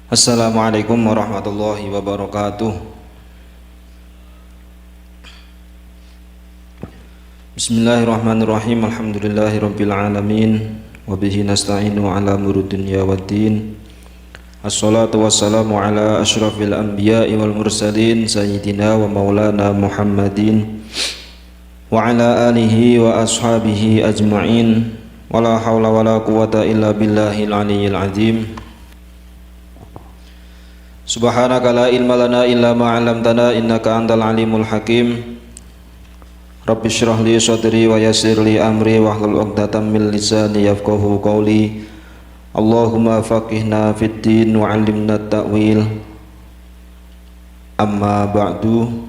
Assalamualaikum warahmatullahi wabarakatuh. Bismillahirrahmanirrahim. Alhamdulillahirabbil alamin wa bihi nasta'inu ala umuri dunya waddin. Assalatu wassalamu ala asyrafil anbiya'i wal mursalin sayyidina wa maulana Muhammadin wa ala alihi wa ashabihi ajma'in. Wala haula wala quwata illa billahil aliyyil azim. Subhanaka la ilma lana illa ma 'allamtana innaka antal alimul hakim. Rabbi shrah li sadri wa yassir li amri wahlul 'uqdatam min lisani yafqahu qawli. Allahumma faqihna fid din wa 'allimna at-ta'wil. Amma ba'du.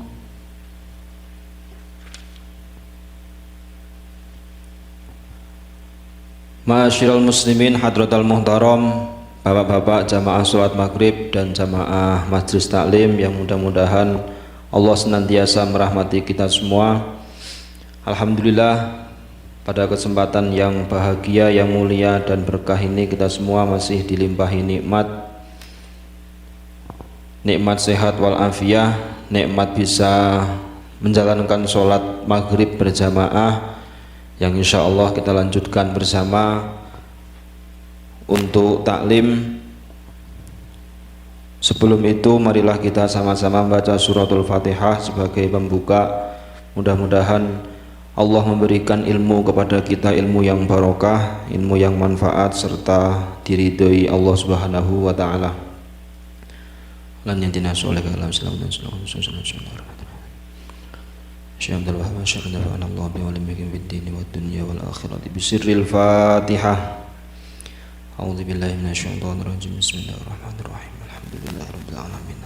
Ma'asyiral muslimin hadratal muhtaram, bapak-bapak jamaah sholat maghrib dan jamaah majlis taklim yang mudah-mudahan Allah senantiasa merahmati kita semua. Alhamdulillah, pada kesempatan yang bahagia, yang mulia dan berkah ini kita semua masih dilimpahi nikmat sehat walafiat, nikmat bisa menjalankan sholat maghrib berjamaah yang insya Allah kita lanjutkan bersama untuk taklim. Sebelum itu marilah kita sama-sama membaca suratul Fatihah sebagai pembuka. Mudah-mudahan Allah memberikan ilmu kepada kita, ilmu yang barokah, ilmu yang manfaat serta diridhoi Allah Subhanahu wa taala. Lan yantina soleh kalam salam dan salam Syekh Abdul Wahab Syekh nafa'ana Allah bi ulimihi fid din wad dunya wal akhirati bisirril Fatihah. A'udzu billahi minasyaitonir rajim. Bismillahirrahmanirrahim. Alhamdulillahirabbil alamin.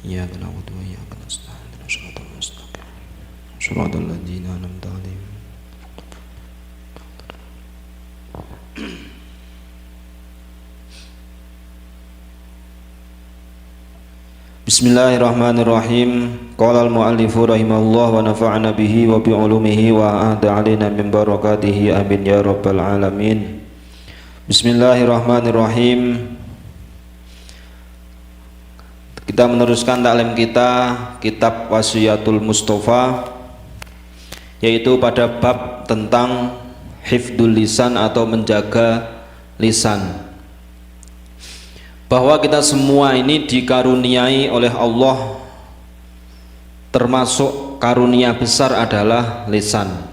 Iyyaka na'budu wa iyyaka nasta'in. Shiratal mustaqim. Shiratal ladzina an'amta 'alaihim. Bismillahirrahmanirrahim. Qala al-mu'allifu rahimahullah wa nafa'ana bihi wa bi ulumihi wa ahda 'alaina min barakatihi amin ya rabbal alamin. Bismillahirrahmanirrahim. Kita meneruskan taklim kita kitab Wasiyatul Mustafa, yaitu pada bab tentang hifdzul lisan atau menjaga lisan. Bahwa kita semua ini dikaruniai oleh Allah, termasuk karunia besar adalah lisan.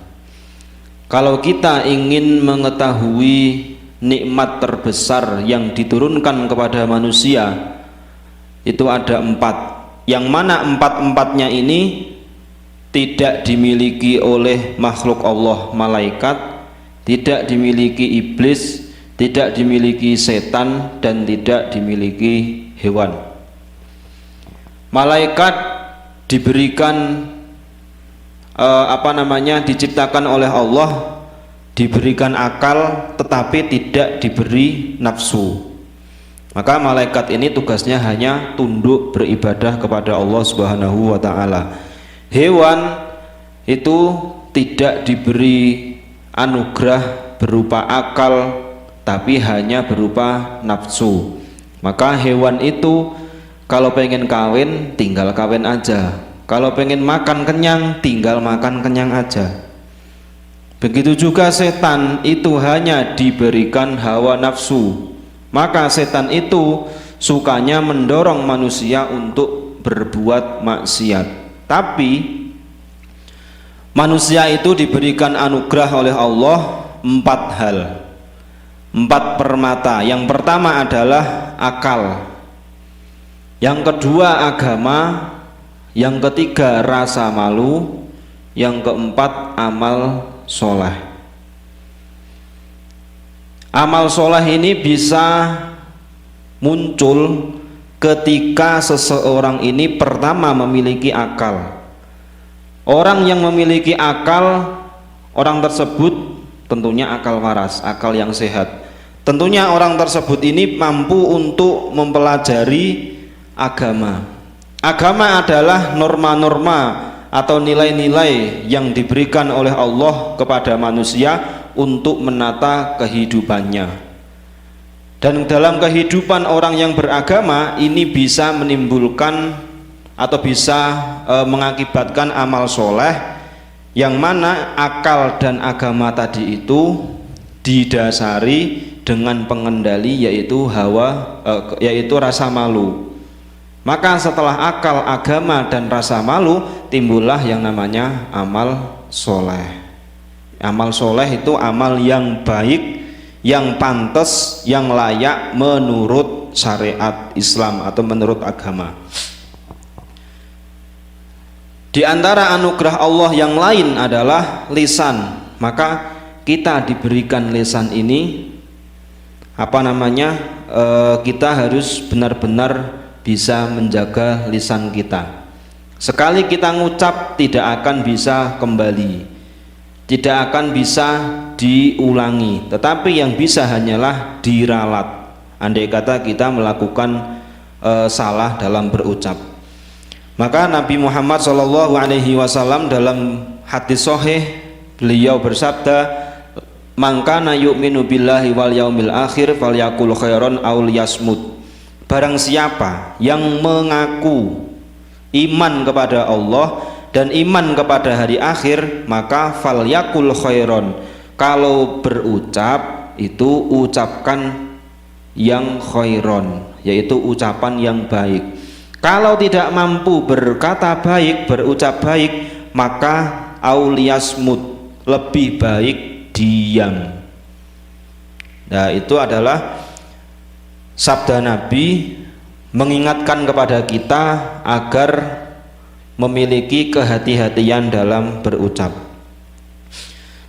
Kalau kita ingin mengetahui nikmat terbesar yang diturunkan kepada manusia, itu ada 4, yang mana 4-empatnya ini tidak dimiliki oleh makhluk Allah, malaikat, tidak dimiliki iblis, tidak dimiliki setan, dan tidak dimiliki hewan. Malaikat diberikan diciptakan oleh Allah, diberikan akal, tetapi tidak diberi nafsu. Maka malaikat ini tugasnya hanya tunduk beribadah kepada Allah Subhanahu wa taala. Hewan itu tidak diberi anugerah berupa akal, tapi hanya berupa nafsu. Maka hewan itu kalau pengen kawin tinggal kawin aja, kalau pengen makan kenyang tinggal makan kenyang aja. Begitu juga setan itu hanya diberikan hawa nafsu. Maka setan itu sukanya mendorong manusia untuk berbuat maksiat. Tapi manusia itu diberikan anugerah oleh Allah 4 hal, 4 permata. Yang pertama adalah akal, yang kedua agama, yang ketiga rasa malu, yang keempat amal soleh. Amal soleh ini bisa muncul ketika seseorang ini pertama memiliki akal. Orang yang memiliki akal, orang tersebut tentunya akal waras, akal yang sehat. Tentunya orang tersebut ini mampu untuk mempelajari agama. Agama adalah norma-norma atau nilai-nilai yang diberikan oleh Allah kepada manusia untuk menata kehidupannya. Dan dalam kehidupan orang yang beragama ini bisa menimbulkan atau bisa mengakibatkan amal soleh, yang mana akal dan agama tadi itu didasari dengan pengendali yaitu yaitu rasa malu. Maka setelah akal, agama dan rasa malu timbullah yang namanya amal soleh. Amal soleh itu amal yang baik, yang pantas, yang layak menurut syariat Islam atau menurut agama. Di antara anugerah Allah yang lain adalah lisan. Maka kita diberikan lisan ini, kita harus benar-benar bisa menjaga lisan kita. Sekali kita ngucap tidak akan bisa kembali, tidak akan bisa diulangi, tetapi yang bisa hanyalah diralat. Andai kata kita melakukan salah dalam berucap, maka Nabi Muhammad SAW dalam hadis sahih beliau bersabda, "Man kana yu'minu billahi wal yaumil akhir falyaqul khairan aw liyasmut." Barang siapa yang mengaku iman kepada Allah dan iman kepada hari akhir, maka falyaqul khairan, kalau berucap itu ucapkan yang khairon, yaitu ucapan yang baik. Kalau tidak mampu berkata baik, berucap baik, maka auliyasmut, lebih baik diam. Nah, itu adalah sabda Nabi mengingatkan kepada kita agar memiliki kehati-hatian dalam berucap.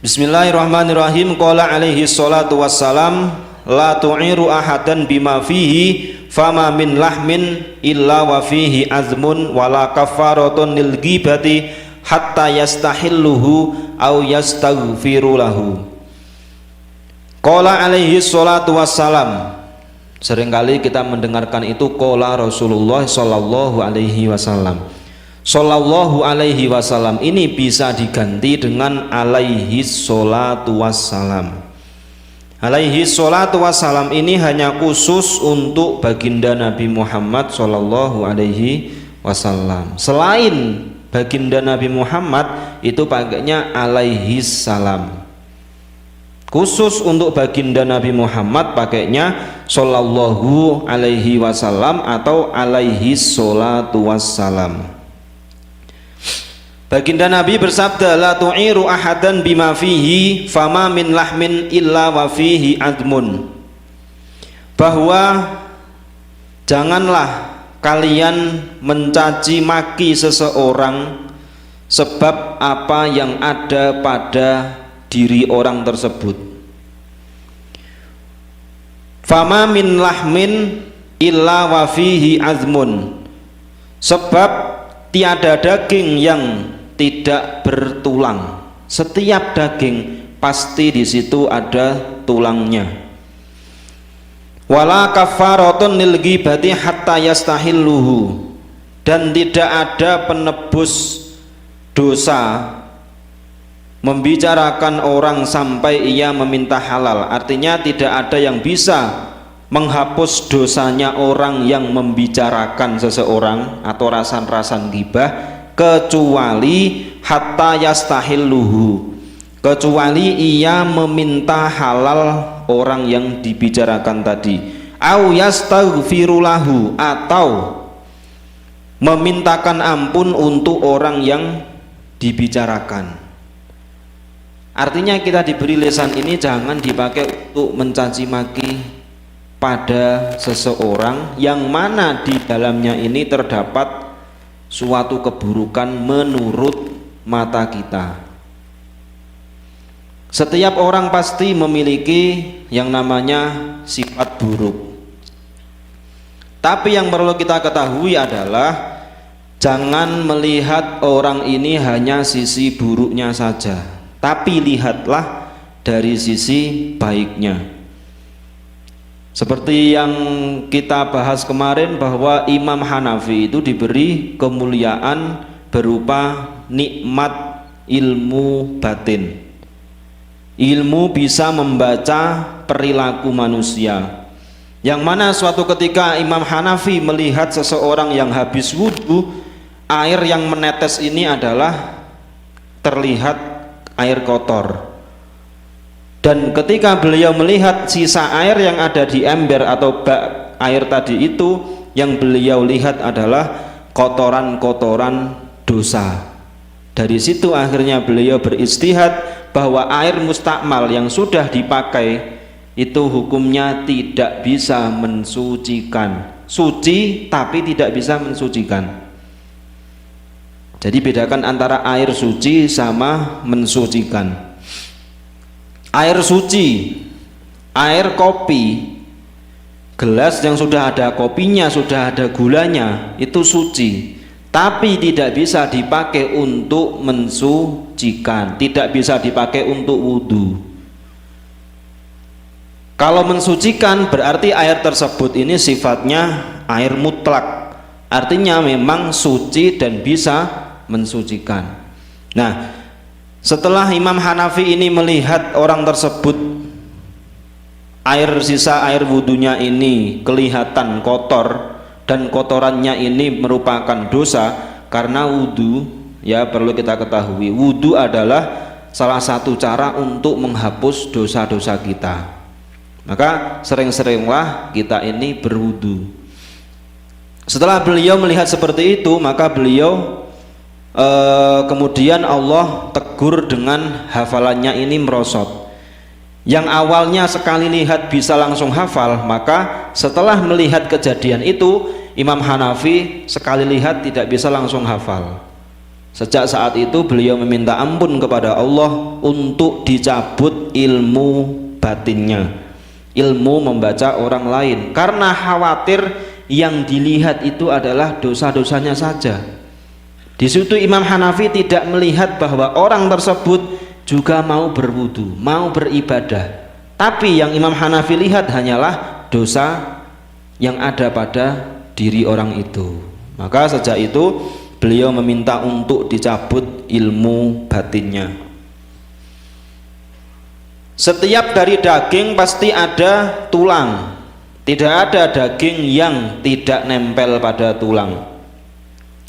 Bismillahirrahmanirrahim. Qala alaihi salatu wassalam, la tu'iru ahadan bima fihi fama min lahmin illa wa fihi azmun wala kafaratun lil ghibati hatta yastahilluhu aw yastaghfiru lahu. Qala alaihi salatu wassalam. Seringkali kita mendengarkan itu qala Rasulullah sallallahu alaihi wasallam. Sallallahu alaihi wasallam ini bisa diganti dengan alaihi salatu wassalam. Alaihi salatu wassalam ini hanya khusus untuk baginda Nabi Muhammad sallallahu alaihi wasallam. Selain baginda Nabi Muhammad itu pakainya alaihi salam. Khusus untuk baginda Nabi Muhammad pakainya sallallahu alaihi wasallam atau alaihi salatu wassalam. Baginda Nabi bersabda, la tu'iru ahadan bima fihi fama min lahmin illa wa fihi admun. Bahwa janganlah kalian mencaci maki seseorang sebab apa yang ada pada diri orang tersebut. Fama min lahmin illa wa fihi azmun. Sebab tiada daging yang tidak bertulang. Setiap daging pasti di situ ada tulangnya. Wala kafaratun lil ghibati hatta yastahilluhu. Dan tidak ada penebus dosa membicarakan orang sampai ia meminta halal. Artinya tidak ada yang bisa menghapus dosanya orang yang membicarakan seseorang atau rasan-rasan ghibah kecuali hatta yastahilluhu, kecuali ia meminta halal orang yang dibicarakan tadi, au yastaghfirulahu, atau memintakan ampun untuk orang yang dibicarakan. Artinya kita diberi lisan ini jangan dipakai untuk mencaci maki pada seseorang yang mana di dalamnya ini terdapat suatu keburukan menurut mata kita. Setiap orang pasti memiliki yang namanya sifat buruk. Tapi yang perlu kita ketahui adalah jangan melihat orang ini hanya sisi buruknya saja, tapi lihatlah dari sisi baiknya. Seperti yang kita bahas kemarin bahwa Imam Hanafi itu diberi kemuliaan berupa nikmat ilmu batin. Ilmu bisa membaca perilaku manusia. yang mana suatu ketika Imam Hanafi melihat seseorang yang habis wudhu, air yang menetes ini adalah terlihat air kotor. Dan ketika beliau melihat sisa air yang ada di ember atau bak air tadi itu, yang beliau lihat adalah kotoran-kotoran dosa. Dari situ akhirnya beliau beristihad bahwa air mustakmal yang sudah dipakai itu hukumnya tidak bisa mensucikan. Suci tapi tidak bisa mensucikan. Jadi bedakan antara air suci sama mensucikan. Air suci, air kopi, gelas yang sudah ada kopinya, sudah ada gulanya, itu suci, tapi tidak bisa dipakai untuk mensucikan, tidak bisa dipakai untuk wudhu. Kalau mensucikan berarti air tersebut ini sifatnya air mutlak, artinya memang suci dan bisa mensucikan. Nah, setelah Imam Hanafi ini melihat orang tersebut sisa air wudhunya ini kelihatan kotor dan kotorannya ini merupakan dosa, karena wudhu, ya perlu kita ketahui, wudhu adalah salah satu cara untuk menghapus dosa-dosa kita. Maka sering-seringlah kita ini berwudhu. Setelah beliau melihat seperti itu, maka beliau kemudian Allah tegur dengan hafalannya ini merosot. Yang awalnya sekali lihat bisa langsung hafal, maka setelah melihat kejadian itu Imam Hanafi sekali lihat tidak bisa langsung hafal. Sejak saat itu beliau meminta ampun kepada Allah untuk dicabut ilmu batinnya, ilmu membaca orang lain, karena khawatir yang dilihat itu adalah dosa-dosanya saja. Di situ Imam Hanafi tidak melihat bahwa orang tersebut juga mau berwudu, mau beribadah, tapi yang Imam Hanafi lihat hanyalah dosa yang ada pada diri orang itu. Maka sejak itu beliau meminta untuk dicabut ilmu batinnya. Setiap dari daging pasti ada tulang, tidak ada daging yang tidak nempel pada tulang.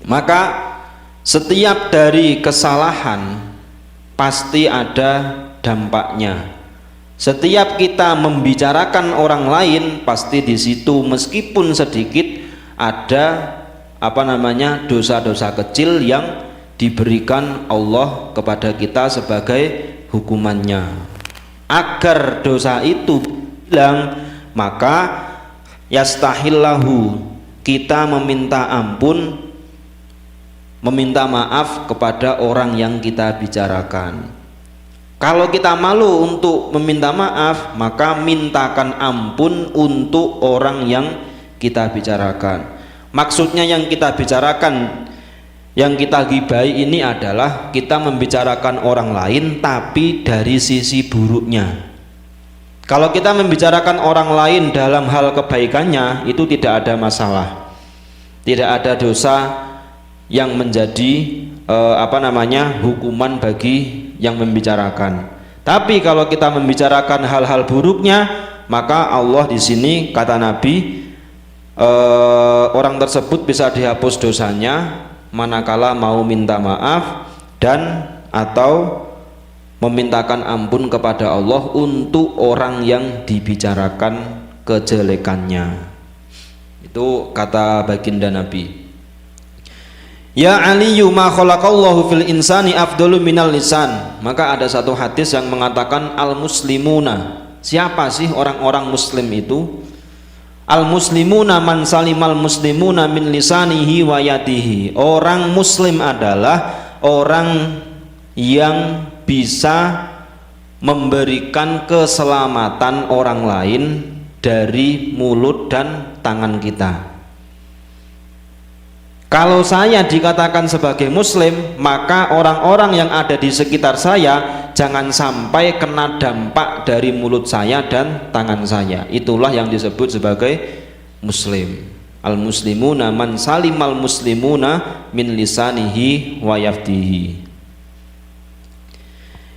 Maka setiap dari kesalahan pasti ada dampaknya. Setiap kita membicarakan orang lain, pasti di situ meskipun sedikit ada dosa-dosa kecil yang diberikan Allah kepada kita sebagai hukumannya. Agar dosa itu hilang, maka yastahillahu, kita meminta ampun, meminta maaf kepada orang yang kita bicarakan. Kalau kita malu untuk meminta maaf, maka mintakan ampun untuk orang yang kita bicarakan. Maksudnya yang kita bicarakan, yang kita gibai ini adalah kita membicarakan orang lain tapi dari sisi buruknya. Kalau kita membicarakan orang lain dalam hal kebaikannya, itu tidak ada masalah, tidak ada dosa yang menjadi hukuman bagi yang membicarakan. Tapi kalau kita membicarakan hal-hal buruknya, maka Allah di sini kata Nabi, orang tersebut bisa dihapus dosanya manakala mau minta maaf dan atau memintakan ampun kepada Allah untuk orang yang dibicarakan kejelekannya. Itu kata baginda Nabi. Ya Aliyu ma khalaqallahu fil insani afdalu minal lisan. Maka ada satu hadis yang mengatakan al muslimuna. Siapa sih orang-orang muslim itu? Al muslimuna man salimal muslimuna min lisanihi wa yadihi. Orang muslim adalah orang yang bisa memberikan keselamatan orang lain dari mulut dan tangan kita. Kalau saya dikatakan sebagai muslim, maka orang-orang yang ada di sekitar saya jangan sampai kena dampak dari mulut saya dan tangan saya. Itulah yang disebut sebagai muslim. Al muslimuna man salimal muslimuna min lisanihi wa yafdihi.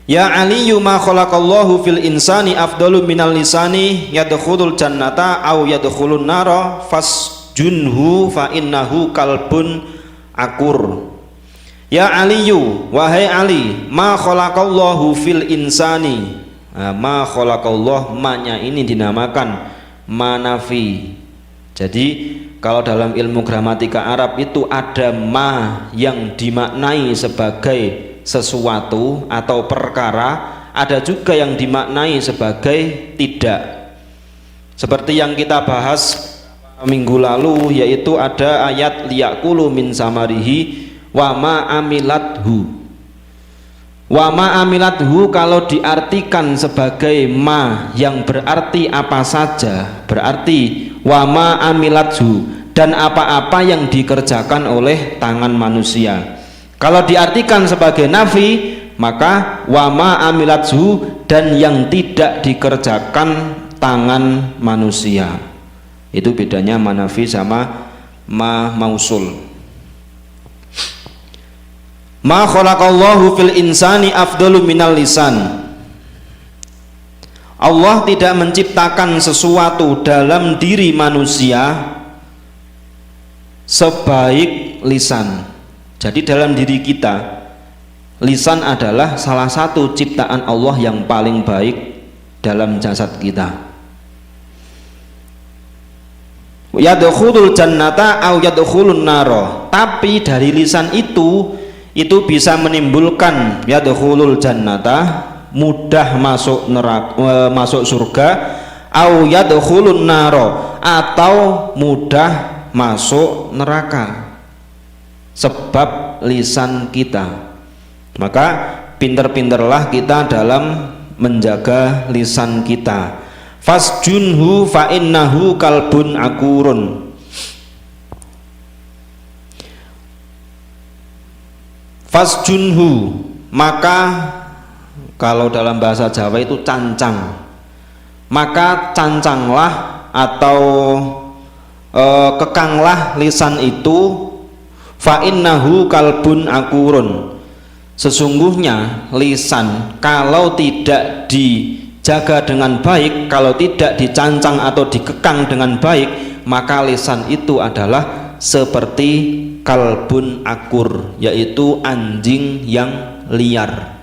Ya Aliyu ma khalaqallahu fil insani afdalu minal lisani yadkhulul jannata au yadkhulun nara fasjunhu fa innahu kalbun akur. Ya Aliyu, wahai Ali, ma khalaqallahu fil insani. Nah, ma khalaqallah, ma-nya ini dinamakan manafi. Jadi kalau dalam ilmu gramatika Arab itu ada ma yang dimaknai sebagai sesuatu atau perkara, ada juga yang dimaknai sebagai tidak. Seperti yang kita bahas minggu lalu, yaitu ada ayat liyakulu min samarihi wa ma amilathu. Wa ma amilathu kalau diartikan sebagai ma yang berarti apa saja, berarti wa ma amilathu, dan apa-apa yang dikerjakan oleh tangan manusia. Kalau diartikan sebagai nafi, maka wa ma amilathu, dan yang tidak dikerjakan tangan manusia. Itu bedanya manafi sama ma mausul. Ma khalaqallahu fil insani afdalu minal lisan. Allah tidak menciptakan sesuatu dalam diri manusia sebaik lisan. Jadi dalam diri kita, lisan adalah salah satu ciptaan Allah yang paling baik dalam jasad kita. Yadkhulul jannata au yadkhulun naro. Tapi dari lisan itu bisa menimbulkan yadkhulul jannata, mudah masuk neraka, masuk surga, au yadkhulun naro, atau mudah masuk neraka. Sebab lisan kita. Maka pinter-pinterlah kita dalam menjaga lisan kita. Fasjunhu fa innahu kalbun akurun. Fasjunhu, maka kalau dalam bahasa Jawa itu cancang. Maka cancanglah atau kekanglah lisan itu. Fa innahu kalbun akurun. Sesungguhnya lisan kalau tidak dijaga dengan baik, kalau tidak dicancang atau dikekang dengan baik, maka lisan itu adalah seperti kalbun akur, yaitu anjing yang liar.